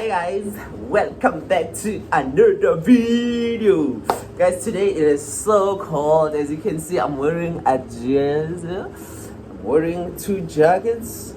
Hi guys, welcome back to another video. Guys, today it is so cold. As you can see, I'm wearing a jersey. I'm wearing two jackets.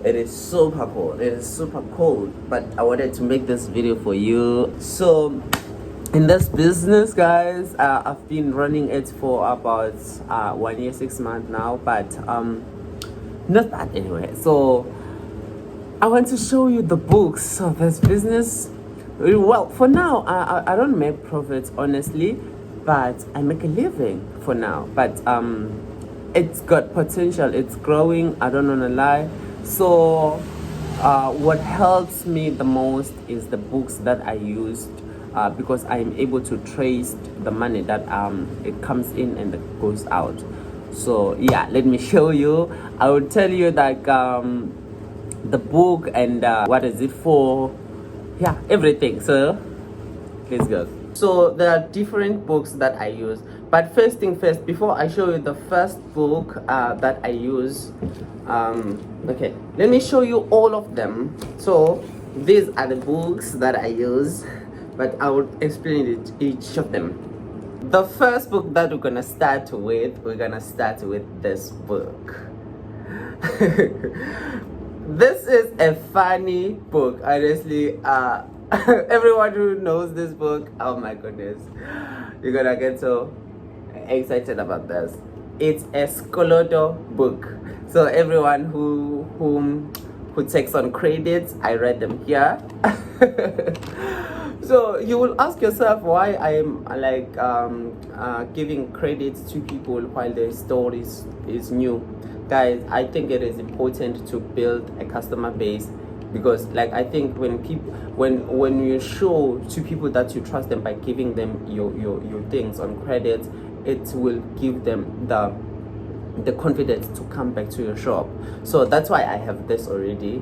It is super cold. It is super cold, but I wanted to make this video for you. So in this business, guys, I've been running it for about 1 year 6 months now, but not bad anyway. So I want to show you the books of this business. Well, for now, I don't make profits, honestly, but I make a living for now. But it's got potential. It's growing. I don't want to lie. So what helps me the most is the books that I used, because I'm able to trace the money that it comes in and it goes out. So yeah, let me show you. I will tell you that the book and what is it for, yeah, everything. So let's go. So there are different books that I use, but first thing first, before I show you the first book that I use, okay, let me show you all of them. So these are the books that I use, but I will explain it, each of them. The first book that we're gonna start with this book. This is a funny book, honestly. Everyone who knows this book, oh my goodness, you're gonna get so excited about this. It's a Scoloto book. So everyone who takes on credits, I read them here. So you will ask yourself why I'm like giving credits to people while their story is new. Guys, I think it is important to build a customer base, because like I think when you show to people that you trust them by giving them your things on credit, it will give them the confidence to come back to your shop. So that's why I have this already.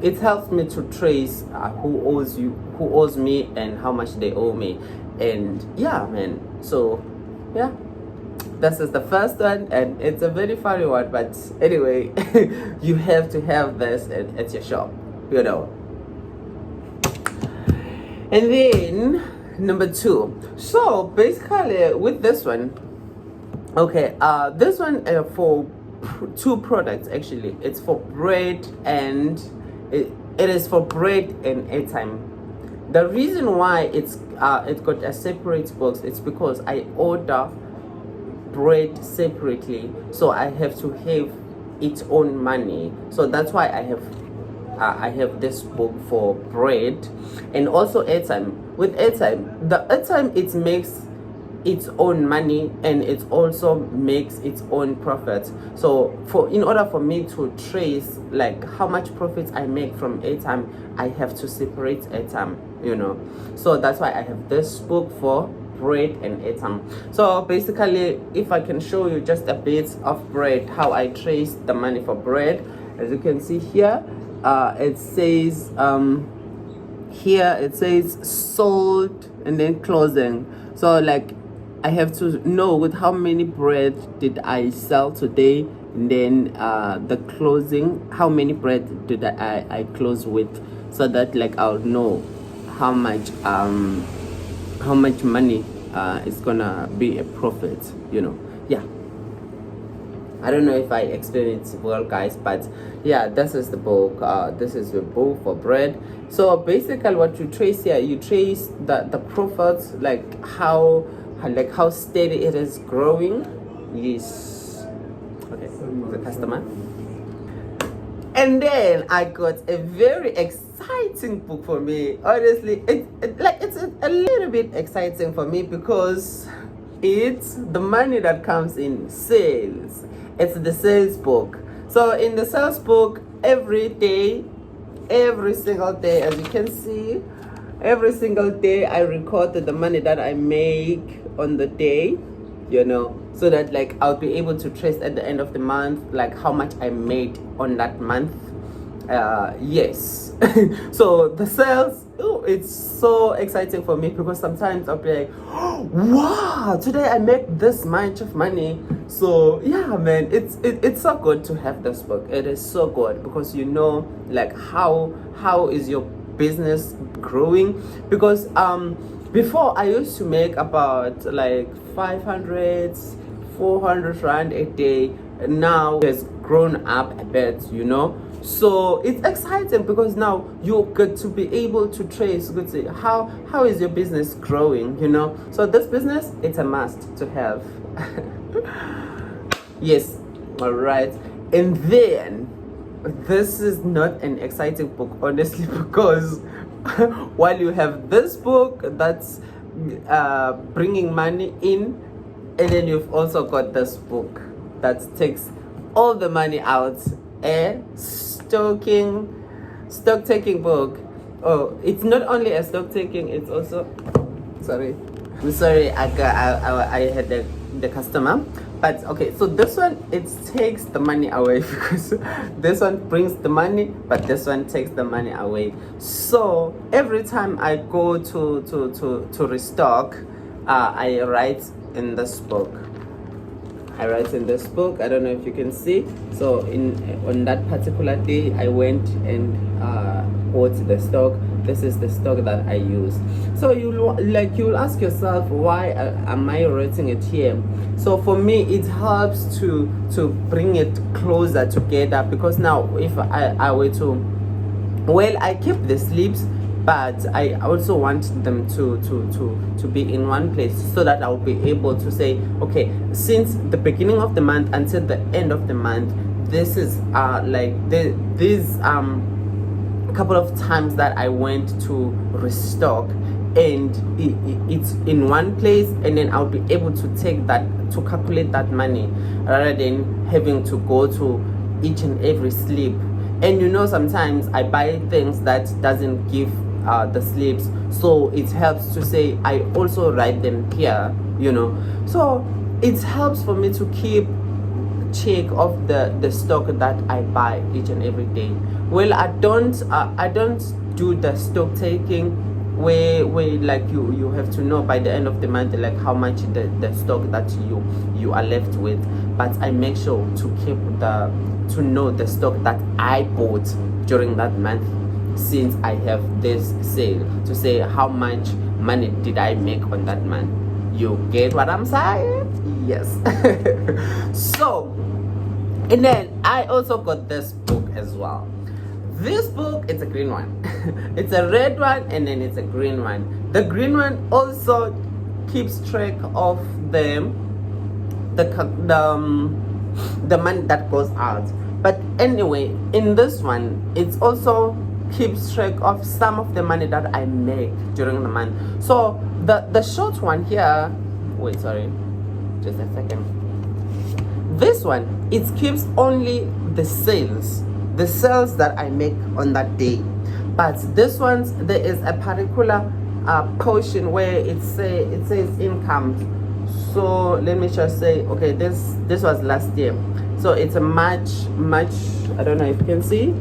It helps me to trace who owes me and how much they owe me. And yeah, man, so yeah, this is the first one, and it's a very funny one, but anyway, you have to have this at your shop, you know. And then number 2. So basically with this one, okay, this one for 2 products actually. It's for bread, and it is for bread and airtime. The reason why it got a separate box, it's because I order bread separately, so I have to have its own money. So that's why I have this book for bread and also airtime. With airtime, the airtime, it makes its own money and it also makes its own profit. So in order for me to trace like how much profits I make from airtime, I have to separate airtime, you know. So that's why I have this book for bread and airtime. So basically, if I can show you just a bit of bread, how I trace the money for bread, as you can see here, it says here it says sold and then closing. So like I have to know with how many bread did I sell today, and then the closing, how many bread did I close with, so that like I'll know how much money is gonna be a profit, you know. Yeah, I don't know if I explained it well, guys, but yeah, this is the book. This is the book for bread. So basically what you trace here, you trace the profits, like how steady it is growing. Yes, okay, the customer. And then I got a very exciting book for me. Honestly, it's a little bit exciting for me because it's the money that comes in sales. It's the sales book. So in the sales book, every single day, as you can see, every single day I record the money that I make on the day, you know, so that like I'll be able to trace at the end of the month like how much I made on that month. Yes. So the sales, it's so exciting for me, because sometimes I'll be like, oh, wow, today I make this much of money. So yeah, man, it's so good to have this book. It is so good because you know like how is your business growing, because before I used to make about like 500, 400 rand a day. Now it has grown up a bit, so it's exciting because now you get to be able to trace, good say how is your business growing, so this business, it's a must to have. Yes, all right. And then this is not an exciting book, honestly, because while you have this book that's bringing money in, and then you've also got this book that takes all the money out, a stock taking book. Oh, it's not only a stock taking, it's also, I'm sorry, I had the customer. But okay, so this one, it takes the money away, because this one brings the money, but this one takes the money away. So every time I go to restock, I write in this book. I don't know if you can see. So on that particular day, I went and bought the stock. This is the stock that I use. So you'll ask yourself, why am I writing it here? So for me, it helps to bring it closer together, because now if I were to, well, I keep the slips, but I also want them to be in one place, so that I'll be able to say, okay, since the beginning of the month until the end of the month, this is these couple of times that I went to restock, and it's in one place, and then I'll be able to take that, to calculate that money, rather than having to go to each and every slip. And sometimes I buy things that doesn't give the slips, so it helps to say I also write them here, so it helps for me to keep check of the stock that I buy each and every day. Well, I don't do the stock taking where like you have to know by the end of the month like how much the stock that you are left with, but I make sure to know the stock that I bought during that month, since I have this sale, to say how much money did I make on that month. You get what I'm saying? Yes. So, and then I also got this book as well. This book, it's a green one. It's a red one, and then it's a green one. The green one also keeps track of the money that goes out. But anyway, in this one, it's also keeps track of some of the money that I make during the month. So the short one here, wait, sorry, just a second. This one, it keeps only the sales that I make on that day. But this one, there is a particular portion where it says income. So let me just say, okay, this was last year, so it's a much, I don't know if you can see.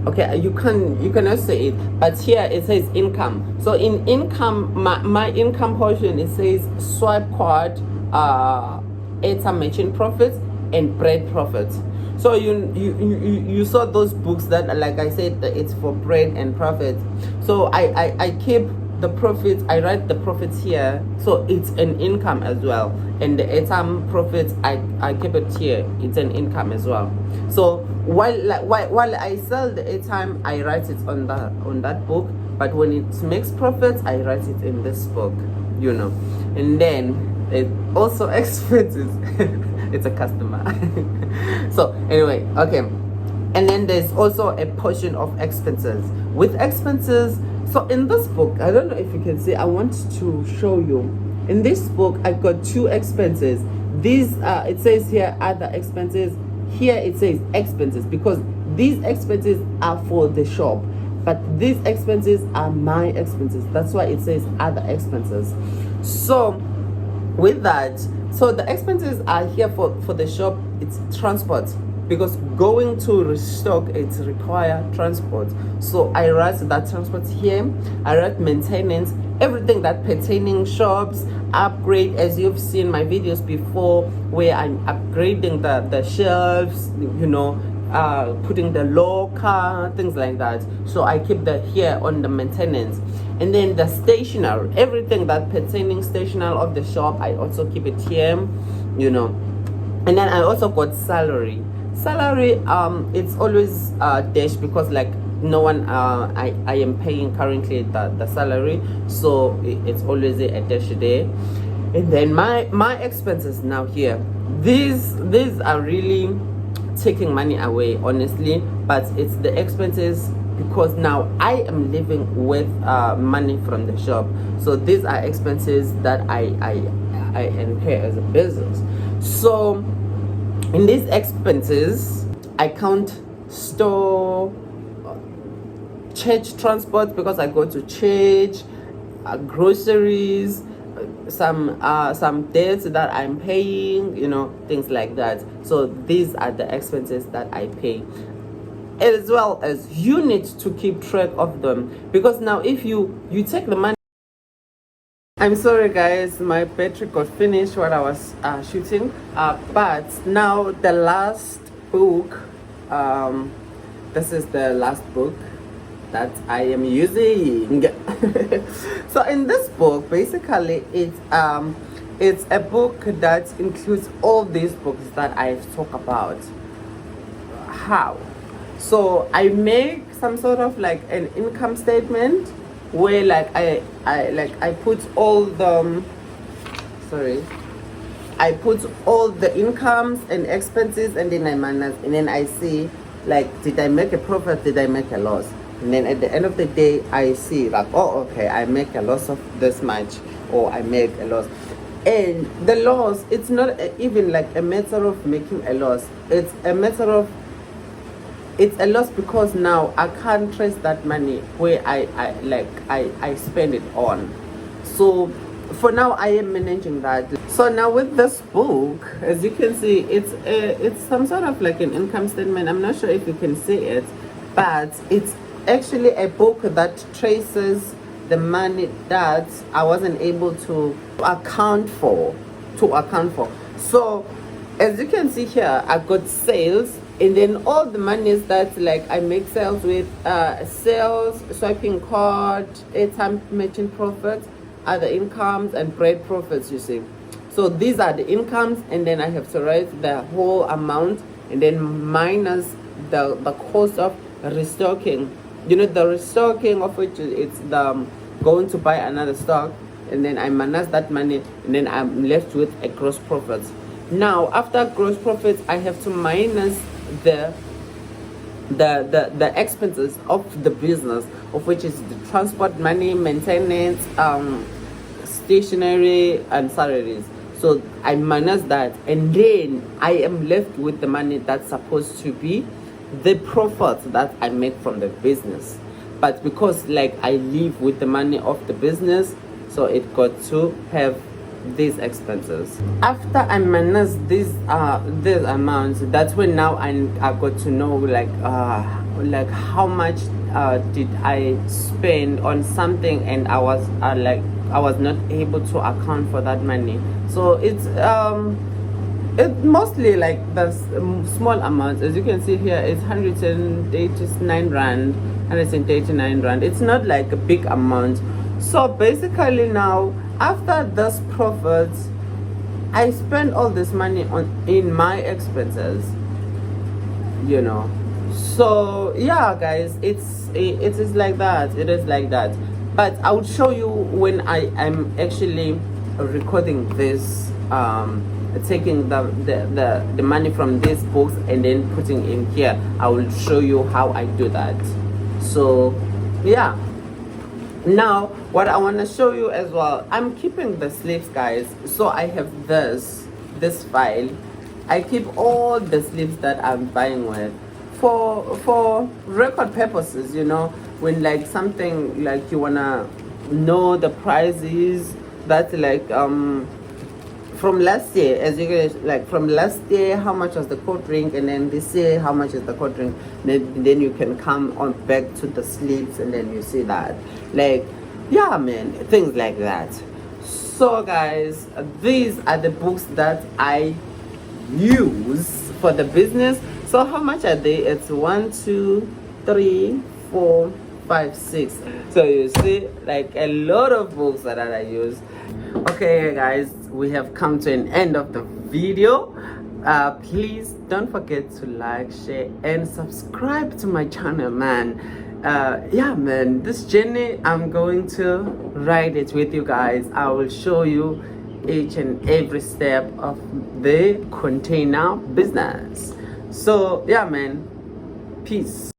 Okay, you cannot see it, but here it says income. So in income, my income portion, it says swipe card, airtime machine profits, and bread profits. So you saw those books that, like I said, it's for bread and profits. So I keep the profits, I write the profits here, so it's an income as well. And the airtime profits, I keep it here, it's an income as well. So while I sell the airtime, I write it on that book, but when it makes profits, I write it in this book, And then it also expenses. It's a customer. So anyway, okay. And then there's also a portion of expenses. With expenses, so in this book, I don't know if you can see, I want to show you. In this book, I got two expenses. These it says here other expenses. Here it says expenses, because these expenses are for the shop, but these expenses are my expenses. That's why it says other expenses. So with that, so the expenses are here for the shop. It's transport, because going to restock, it requires transport. So I write that transport here. I write maintenance, everything that pertaining shops, upgrade, as you've seen my videos before, where I'm upgrading the shelves, putting the locker, things like that. So I keep that here on the maintenance. And then the stationery, everything that pertaining stationery of the shop, I also keep it here, you know. And then I also got salary. It's always dash, because like no one I am paying currently the salary, so it's always a dash there. And then my expenses now here, these are really taking money away, honestly, but it's the expenses because now I am living with money from the shop. So these are expenses that I incur as a business. So in these expenses, I count store, church transport because I go to church, groceries, some debts that I'm paying, you know, things like that. So these are the expenses that I pay, as well as you need to keep track of them, because now if you take the money. I'm sorry guys, my battery got finished while I was shooting, but now the last book, this is the last book that I am using. So in this book, basically it's a book that includes all these books that I've talked about. How? So I make some sort of like an income statement where like I put all the I put all the incomes and expenses, and then I manage, and then I see like, did I make a profit, did I make a loss? And then at the end of the day, I see like, oh, okay, I make a loss of this much, or I make a loss. And the loss, it's not even like a matter of making a loss. It's a matter of, it's a loss because now I can't trace that money where I spend it on. So for now, I am managing that. So now with this book, as you can see, it's some sort of like an income statement. I'm not sure if you can see it, but it's actually a book that traces the money that I wasn't able to account for. So as you can see here, I got sales, and then all the monies that like I make sales with, sales, swiping card, airtime merchant profits, other incomes, and bread profits, you see. So these are the incomes, and then I have to write the whole amount, and then minus the cost of restocking. You know, the restocking of which it's the going to buy another stock, and then I minus that money, and then I'm left with a gross profit. Now after gross profit, I have to minus the expenses of the business, of which is the transport money, maintenance, stationery, and salaries. So I minus that, and then I am left with the money that's supposed to be the profit that I make from the business. But because like I live with the money of the business, so it got to have these expenses. After I minus these amounts, that's when now I got to know like how much did I spend on something, and I was not able to account for that money. So it's mostly like the small amounts. As you can see here, it's 189 rand, 139 rand. It's not like a big amount. So basically now, after this profit, I spend all this money in my expenses, you know. So yeah guys, it is like that. It is like that. But I will show you when I am actually recording this, taking the money from these books and then putting in here. I will show you how I do that. So yeah, now what I want to show you as well, I'm keeping the sleeves guys. So I have this file. I keep all the sleeves that I'm buying with for record purposes, you know, when like something like you wanna know the prices that like from last year, as you guys like from last year how much was the coat ring, and then this year how much is the coat ring, then you can come on back to the sleeves and then you see that, like, yeah man, things like that. So guys, these are the books that I use for the business. So how much are they? It's 1, 2, 3, 4, 5, 6. So you see, like a lot of books that I use. Okay guys, we have come to an end of the video. Please don't forget to like, share and subscribe to my channel, man. Yeah man, this journey I'm going to ride it with you guys. I will show you each and every step of the container business. So yeah man, peace.